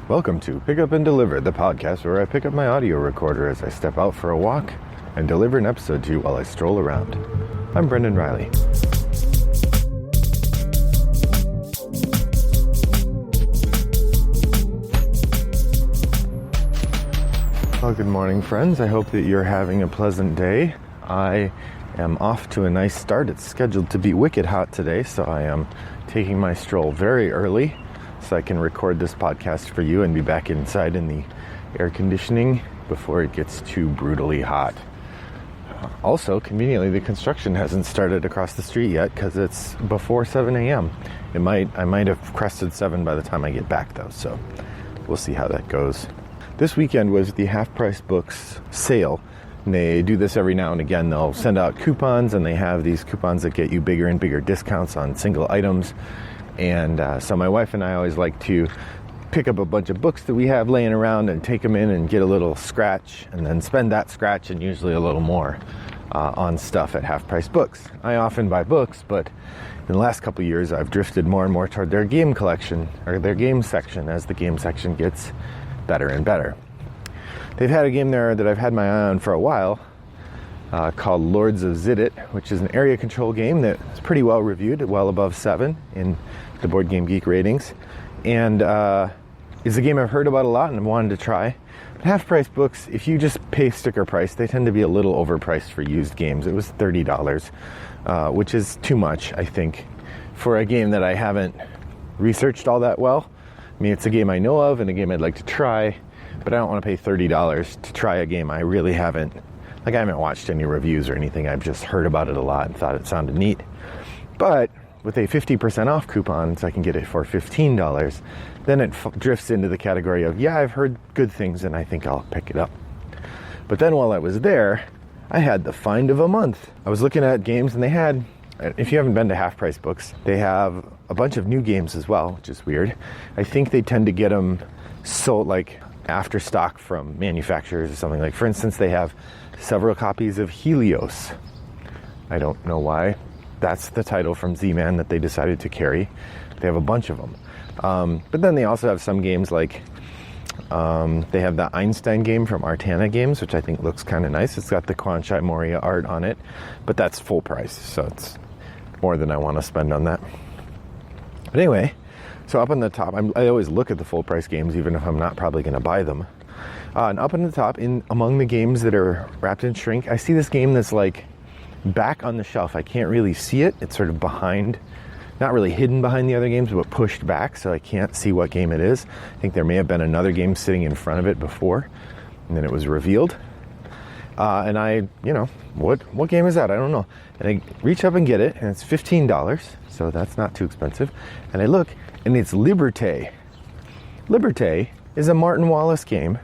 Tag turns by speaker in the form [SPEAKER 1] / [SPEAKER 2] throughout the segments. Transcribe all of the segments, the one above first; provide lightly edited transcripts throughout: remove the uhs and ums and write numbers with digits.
[SPEAKER 1] Welcome to Pick Up and Deliver, the podcast where I pick up my audio recorder as I step out for a walk and deliver an episode to you while I stroll around. I'm Brendan Riley. Well, good morning, friends. I hope that you're having a pleasant day. I am off to a nice start. It's scheduled to be wicked hot today, so I am taking my stroll very early so I can record this podcast for you and be back inside in the air conditioning before it gets too brutally hot. Also, conveniently, the construction hasn't started across the street yet because it's before 7 a.m. I might have crested 7 by the time I get back, though, so we'll see how that goes. This weekend was the Half Price Books sale. And they do this every now and again. They'll send out coupons, and they have these coupons that get you bigger and bigger discounts on single items. And so my wife and I always like to pick up a bunch of books that we have laying around and take them in and get a little scratch, and then spend that scratch and usually a little more on stuff at Half Price Books. I often buy books, but in the last couple of years I've drifted more and more toward their game collection, or their game section, as the game section gets better and better. They've had a game there that I've had my eye on for a while called Lords of Ziddit, which is an area control game that's pretty well reviewed, well above 7 in the Board Game Geek ratings, and is a game I've heard about a lot and I've wanted to try. But Half Price Books, if you just pay sticker price, they tend to be a little overpriced for used games. It was $30, which is too much, I think, for a game that I haven't researched all that well. I mean, it's a game I know of and a game I'd like to try, but I don't want to pay $30 to try a game I really haven't, I haven't watched any reviews or anything. I've just heard about it a lot and thought it sounded neat. But with a 50% off coupon, so I can get it for $15, then it drifts into the category of, yeah, I've heard good things and I think I'll pick it up. But then while I was there, I had the find of a month. I was looking at games and they had, if you haven't been to Half Price Books, they have a bunch of new games as well, which is weird. I think they tend to get them sold like after stock from manufacturers or something. Like, for instance, they have several copies of Helios. I don't know why. That's the title from Z-Man that they decided to carry. They have a bunch of them. But then they also have some games like, they have the Einstein game from Artana Games, which I think looks kind of nice. It's got the Kwanchai Moria art on it, but that's full price, so it's more than I want to spend on that. But anyway, so up on the top, I always look at the full price games, even if I'm not probably going to buy them. And up on the top, among the games that are wrapped in shrink, I see this game that's like back on the shelf. I can't really see it. It's sort of behind, not really hidden behind the other games, but pushed back, so I can't see what game it is. I think there may have been another game sitting in front of it before, and then it was revealed. And I, what game is that? I don't know. And I reach up and get it, and it's $15, so that's not too expensive. And I look, and it's Liberté. Liberté is a Martin Wallace game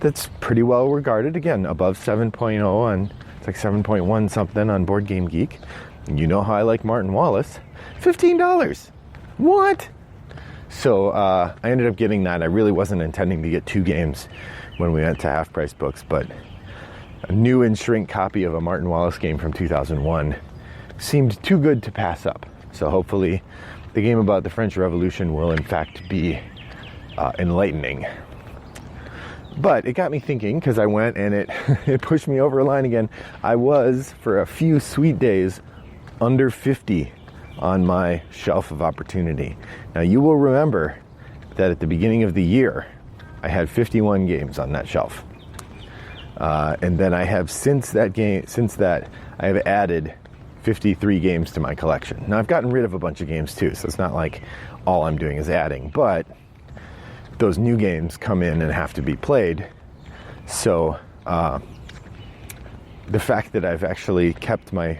[SPEAKER 1] that's pretty well regarded. Again, above 7.0 and it's like 7.1 something on Board Game Geek. And you know how I like Martin Wallace. $15. What? So I ended up getting that. I really wasn't intending to get 2 games when we went to Half Price Books, but a new in shrink copy of a Martin Wallace game from 2001 seemed too good to pass up. So hopefully the game about the French Revolution will in fact be enlightening. But it got me thinking, because I went and it pushed me over a line again. I was, for a few sweet days, under 50 on my shelf of opportunity. Now you will remember that at the beginning of the year, I had 51 games on that shelf. And then I have since that, I have added 53 games to my collection. Now I've gotten rid of a bunch of games too, so it's not like all I'm doing is adding, but those new games come in and have to be played. So the fact that I've actually kept my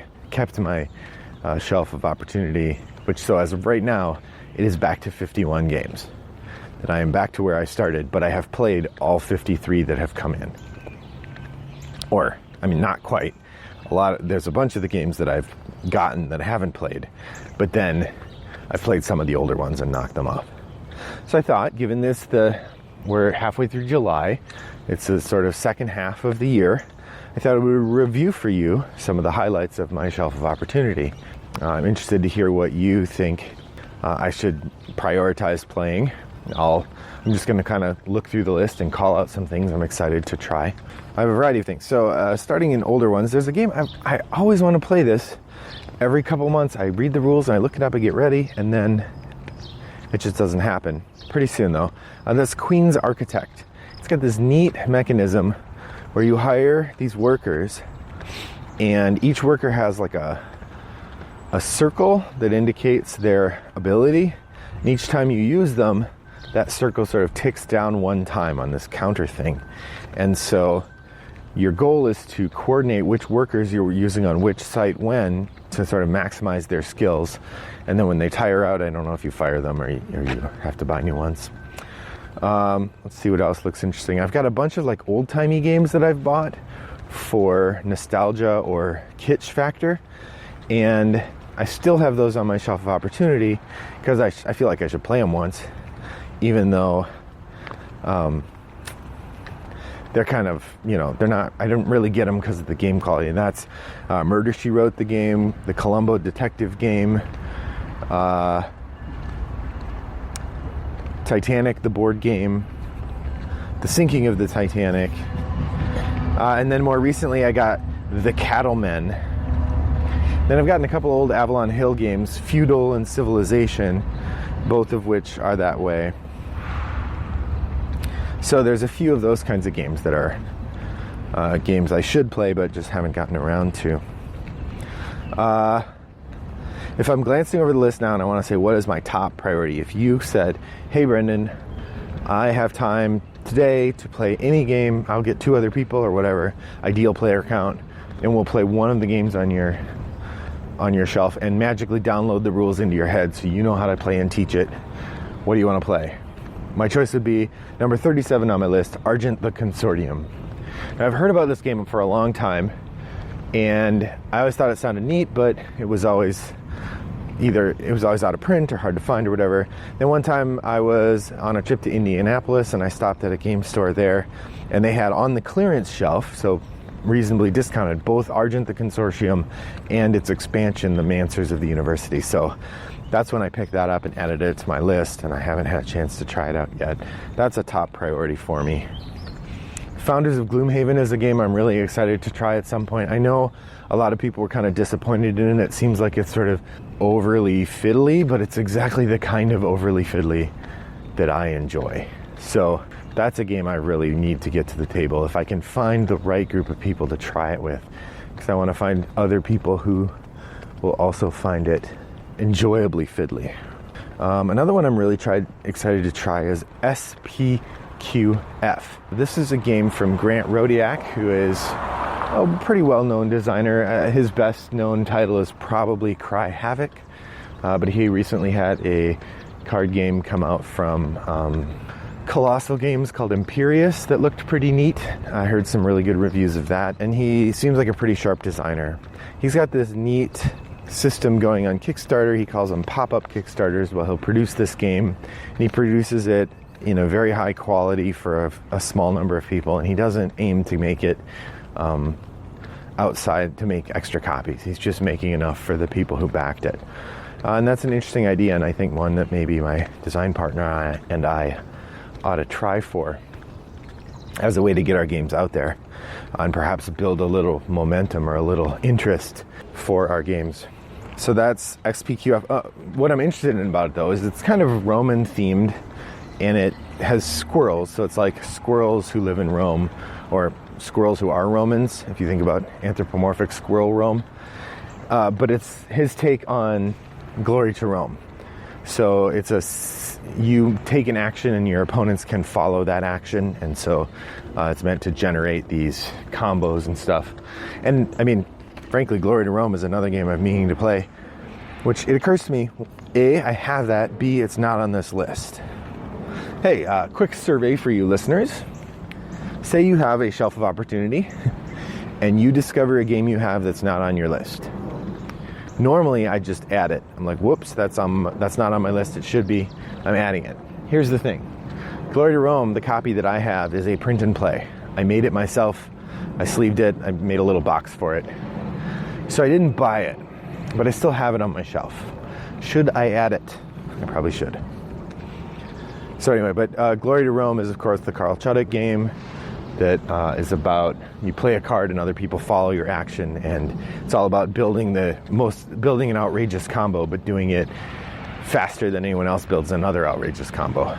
[SPEAKER 1] shelf of opportunity, which, so as of right now, it is back to 51 games. That I am back to where I started, but I have played all 53 that have come in. Or, I mean, not quite. There's a bunch of the games that I've gotten that I haven't played, but then I've played some of the older ones and knocked them off. So I thought, given we're halfway through July, it's a sort of second half of the year, I thought I would review for you some of the highlights of my shelf of opportunity. I'm interested to hear what you think I should prioritize playing I'm just going to kind of look through the list and call out some things I'm excited to try. I have a variety of things. So starting in older ones, there's a game I always want to play this. Every couple months I read the rules and I look it up, I get ready, and then it just doesn't happen. Pretty soon though. That's Queen's Architect. It's got this neat mechanism where you hire these workers, and each worker has like a circle that indicates their ability, and each time you use them, that circle sort of ticks down one time on this counter thing. And so your goal is to coordinate which workers you're using on which site when, to sort of maximize their skills. And then when they tire out, I don't know if you fire them or you have to buy new ones. Let's see what else looks interesting. I've got a bunch of like old-timey games that I've bought for nostalgia or kitsch factor, and I still have those on my shelf of opportunity because I feel like I should play them once, even though they're kind of, they're not, I didn't really get them because of the game quality. And that's Murder, She Wrote the game, the Columbo Detective game, Titanic, the board game, The Sinking of the Titanic, and then more recently I got The Cattlemen. Then I've gotten a couple old Avalon Hill games, Feudal and Civilization, both of which are that way. So there's a few of those kinds of games that are games I should play but just haven't gotten around to. If I'm glancing over the list now and I want to say what is my top priority, if you said, hey Brendan, I have time today to play any game, I'll get 2 other people or whatever, ideal player count, and we'll play one of the games on your shelf and magically download the rules into your head so you know how to play and teach it, what do you want to play? My choice would be number 37 on my list, Argent the Consortium. Now, I've heard about this game for a long time, and I always thought it sounded neat, but it was always out of print or hard to find or whatever. Then one time I was on a trip to Indianapolis and I stopped at a game store there, and they had on the clearance shelf, so reasonably discounted, both Argent the Consortium and its expansion, The Mancers of the University. So that's when I picked that up and added it to my list, and I haven't had a chance to try it out yet. That's a top priority for me. Founders of Gloomhaven is a game I'm really excited to try at some point. I know a lot of people were kind of disappointed in it. It seems like it's sort of overly fiddly, but it's exactly the kind of overly fiddly that I enjoy. So that's a game I really need to get to the table if I can find the right group of people to try it with, because I want to find other people who will also find it enjoyably fiddly. Another one I'm really excited to try is SPQF. This is a game from Grant Rodiak, who is a pretty well-known designer. His best-known title is probably Cry Havoc, but he recently had a card game come out from Colossal Games called Imperius that looked pretty neat. I heard some really good reviews of that, and he seems like a pretty sharp designer. He's got this neat system going on Kickstarter. He calls them pop-up Kickstarters. Well, he'll produce this game, and he produces it in a very high quality for a small number of people, and he doesn't aim to make it outside to make extra copies. He's just making enough for the people who backed it. And that's an interesting idea, and I think one that maybe my design partner and I ought to try for as a way to get our games out there and perhaps build a little momentum or a little interest for our games. So that's XPQF. What I'm interested in about it, though, is it's kind of Roman themed, and it has squirrels. So it's like squirrels who live in Rome, or squirrels who are Romans, if you think about anthropomorphic squirrel Rome. But it's his take on Glory to Rome. So you take an action and your opponents can follow that action, and so it's meant to generate these combos and stuff. And I mean, frankly, Glory to Rome is another game I'm meaning to play, which it occurs to me, A, I have that, B, it's not on this list. Hey, quick survey for you listeners. Say you have a shelf of opportunity and you discover a game you have that's not on your list. Normally, I just add it. I'm like, whoops, that's not on my list. It should be. I'm adding it. Here's the thing. Glory to Rome, the copy that I have, is a print and play. I made it myself. I sleeved it. I made a little box for it. So I didn't buy it, but I still have it on my shelf. Should I add it? I probably should. So anyway, but Glory to Rome is, of course, the Carl Chuddik game that is about, you play a card and other people follow your action, and it's all about building an outrageous combo, but doing it faster than anyone else builds another outrageous combo.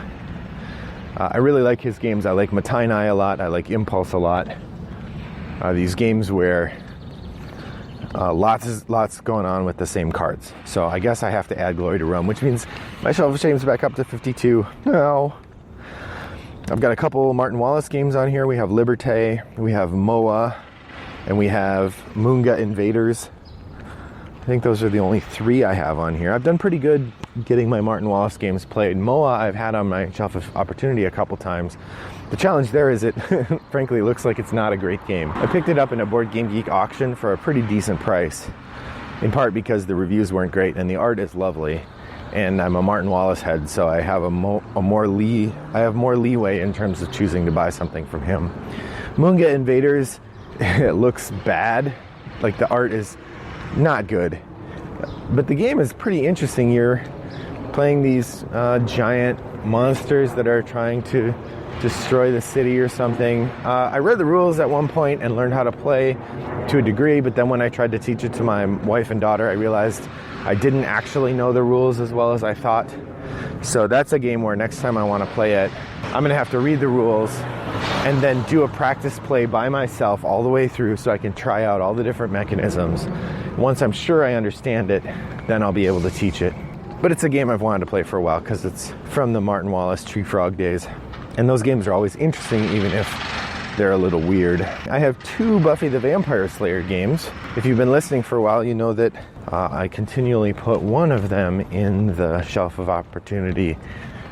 [SPEAKER 1] I really like his games. I like Matainai a lot. I like Impulse a lot. These games where lots going on with the same cards. So I guess I have to add Glory to Rome, which means my Shelf of Shame's back up to 52. No. I've got a couple Martin Wallace games on here. We have Liberté, we have Moa, and we have Moonga Invaders. I think those are the only 3 I have on here. I've done pretty good getting my Martin Wallace games played. Moa I've had on my Shelf of Opportunity a couple times. The challenge there is it frankly looks like it's not a great game. I picked it up in a Board Game Geek auction for a pretty decent price, in part because the reviews weren't great and the art is lovely. And I'm a Martin Wallace head, so I have more leeway in terms of choosing to buy something from him. Moonga Invaders, it looks bad. Like, the art is not good, but the game is pretty interesting. You're playing these giant monsters that are trying to destroy the city or something. I read the rules at one point and learned how to play to a degree, but then when I tried to teach it to my wife and daughter, I realized I didn't actually know the rules as well as I thought. So that's a game where next time I want to play it, I'm going to have to read the rules and then do a practice play by myself all the way through so I can try out all the different mechanisms. Once I'm sure I understand it, then I'll be able to teach it. But it's a game I've wanted to play for a while because it's from the Martin Wallace Tree Frog days. And those games are always interesting, even if they're a little weird. I have 2 Buffy the Vampire Slayer games. If you've been listening for a while, you know that I continually put one of them in the Shelf of Opportunity,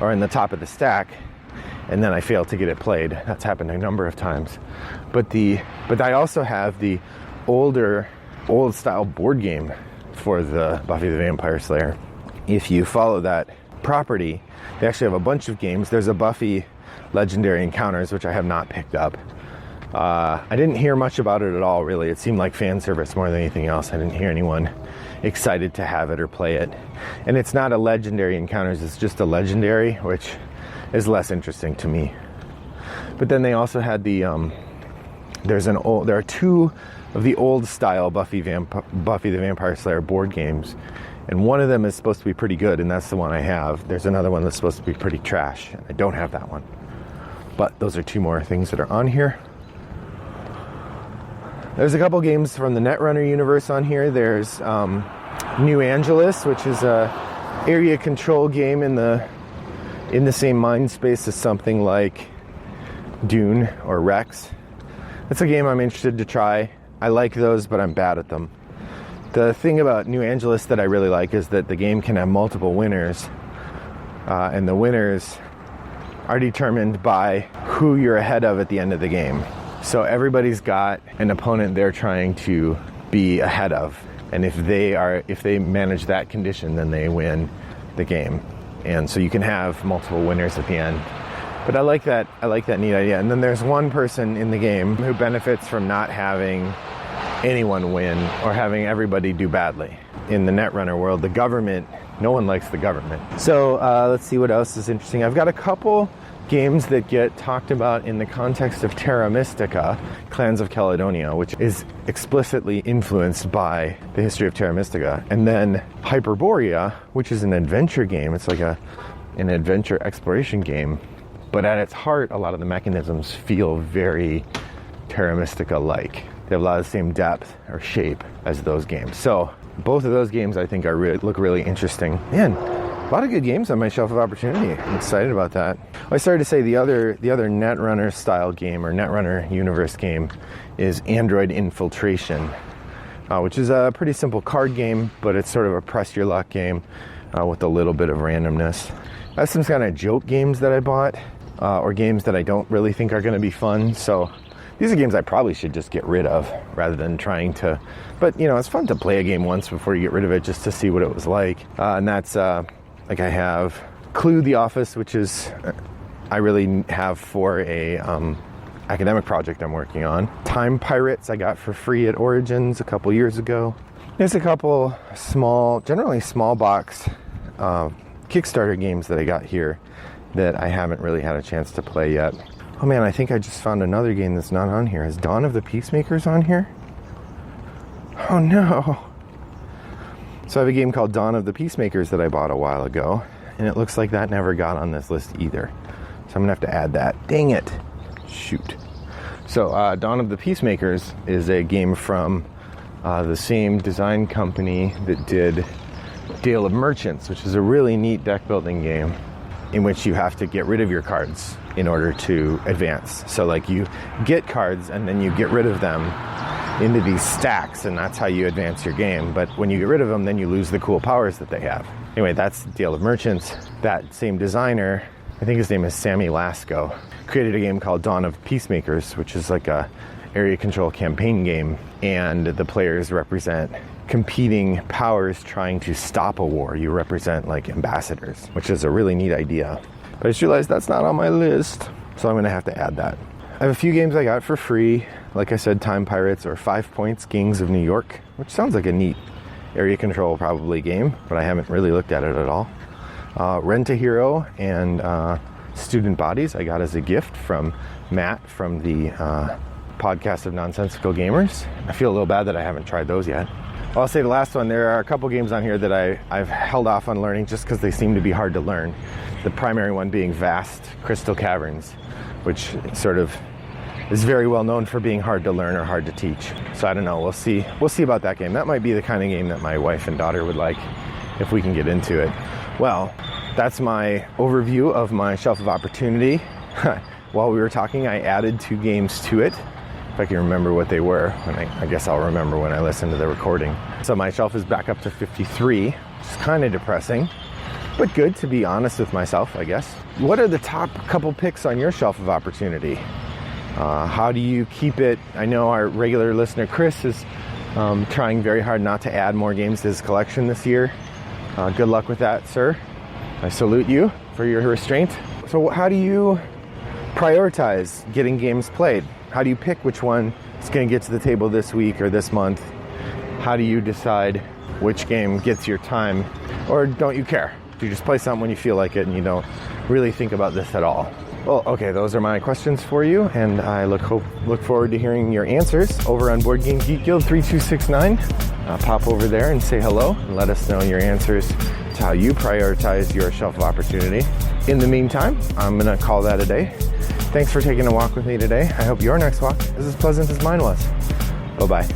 [SPEAKER 1] or in the top of the stack, and then I fail to get it played. That's happened a number of times. But I also have the old style board game for the Buffy the Vampire Slayer. If you follow that property, they actually have a bunch of games. There's a Buffy Legendary Encounters, which I have not picked up. I didn't hear much about it at all, really. It seemed like fan service more than anything else. I didn't hear anyone excited to have it or play it. And it's not a Legendary Encounters, it's just a Legendary, which is less interesting to me. But then they also had there are 2 of the old style Buffy the Vampire Slayer board games. And one of them is supposed to be pretty good, and that's the one I have. There's another one that's supposed to be pretty trash, and I don't have that one. But those are 2 more things that are on here. There's a couple games from the Netrunner universe on here. There's New Angeles, which is a area control game in the same mind space as something like Dune or Rex. It's a game I'm interested to try. I like those, but I'm bad at them. The thing about New Angeles that I really like is that the game can have multiple winners, and the winners are determined by who you're ahead of at the end of the game. So everybody's got an opponent they're trying to be ahead of, and if they manage that condition, then they win the game. And so you can have multiple winners at the end. But I like that neat idea. And then there's one person in the game who benefits from not having anyone win or having everybody do badly. In the Netrunner world, the government, no one likes the government. So let's see what else is interesting. I've got a couple games that get talked about in the context of Terra Mystica, Clans of Caledonia, which is explicitly influenced by the history of Terra Mystica. And then Hyperborea, which is an adventure game. It's like an adventure exploration game. But at its heart, a lot of the mechanisms feel very Terra Mystica-like. They have a lot of the same depth or shape as those games. So both of those games I think look really interesting. Man, a lot of good games on my Shelf of Opportunity. I'm excited about that. I started to say the other Netrunner style game or Netrunner universe game is Android Infiltration, which is a pretty simple card game, but it's sort of a press your luck game with a little bit of randomness. I have some kind of joke games that I bought, or games that I don't really think are going to be fun. So these are games I probably should just get rid of rather than trying to, but it's fun to play a game once before you get rid of it just to see what it was like. And that's, like I have Clue the Office, which is, I really have for a academic project I'm working on. Time Pirates I got for free at Origins a couple years ago. There's a couple generally small box Kickstarter games that I got here. that I haven't really had a chance to play yet. Oh man, I think I just found another game that's not on here. Is Dawn of the Peacemakers on here? Oh no. So I have a game called Dawn of the Peacemakers that I bought a while ago, and it looks like that never got on this list either. So I'm gonna have to add that. Dang it. Shoot. So Dawn of the Peacemakers is a game from the same design company that did Dale of Merchants, which is a really neat deck building game in which you have to get rid of your cards in order to advance. So like you get cards and then you get rid of them into these stacks, and that's how you advance your game. But when you get rid of them, then you lose the cool powers that they have. Anyway, that's Dale of Merchants. That same designer, I think his name is Sammy Lasco, created a game called Dawn of Peacemakers, which is like a area control campaign game, and the players represent competing powers trying to stop a war. You represent like ambassadors, which is a really neat idea. But I just realized that's not on my list, so I'm gonna have to add that. I have a few games I got for free. Like I said, Time Pirates or 5 Points, Gangs of New York, which sounds like a neat area control probably game, but I haven't really looked at it at all. Rent a Hero and Student Bodies I got as a gift from Matt from the podcast of Nonsensical Gamers. I feel a little bad that I haven't tried those yet. I'll say the last one, there are a couple games on here that I've held off on learning just because they seem to be hard to learn. The primary one being Vast Crystal Caverns, which sort of is very well known for being hard to learn or hard to teach. So I don't know, we'll see about that game. That might be the kind of game that my wife and daughter would like if we can get into it. Well, that's my overview of my Shelf of Opportunity. While we were talking, I added 2 games to it. If I can remember what they were, and I guess I'll remember when I listen to the recording. So my shelf is back up to 53, which is kind of depressing, but good to be honest with myself, I guess. What are the top couple picks on your Shelf of Opportunity? How do you keep it? I know our regular listener, Chris, is trying very hard not to add more games to his collection this year. Good luck with that, sir. I salute you for your restraint. So how do you prioritize getting games played? How do you pick which one is going to get to the table this week or this month? How do you decide which game gets your time? Or don't you care? Do you just play something when you feel like it and you don't really think about this at all? Well, okay, those are my questions for you, and I look forward to hearing your answers over on Board Game Geek Guild 3269. Pop over there and say hello and let us know your answers to how you prioritize your Shelf of Opportunity. In the meantime, I'm going to call that a day. Thanks for taking a walk with me today. I hope your next walk is as pleasant as mine was. Bye-bye.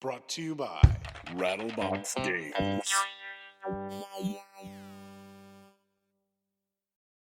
[SPEAKER 2] Brought to you by Rattlebox Games.